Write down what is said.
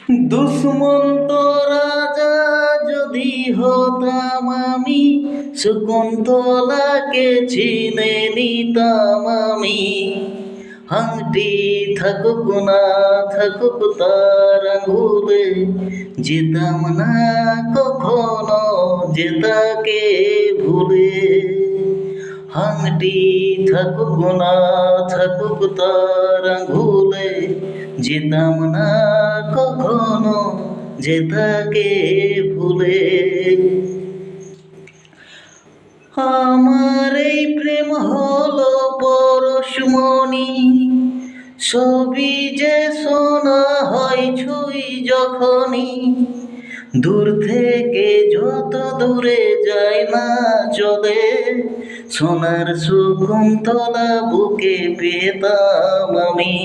দুষ্মন্ত রাজা যদি হতাম আমি, শকুন্তলাকে চিনে নিতাম আমি। হাংটি থাকুক না থাকুক তার আঙুলে, যেতাম না কখনো যেতাকে ভুলে। হাংটি থাকুক না থাকুক তার আঙুলে, যেতাম না কখনো যেতাকে ভুলে। আমার এই প্রেম হলো পরশমণি, ছবি যে শোনা হয় ছুঁই যখনই। দূর থেকে যত দূরে যায় না চলে, সোনার শকুন্তলা বুকে পেতাম আমি।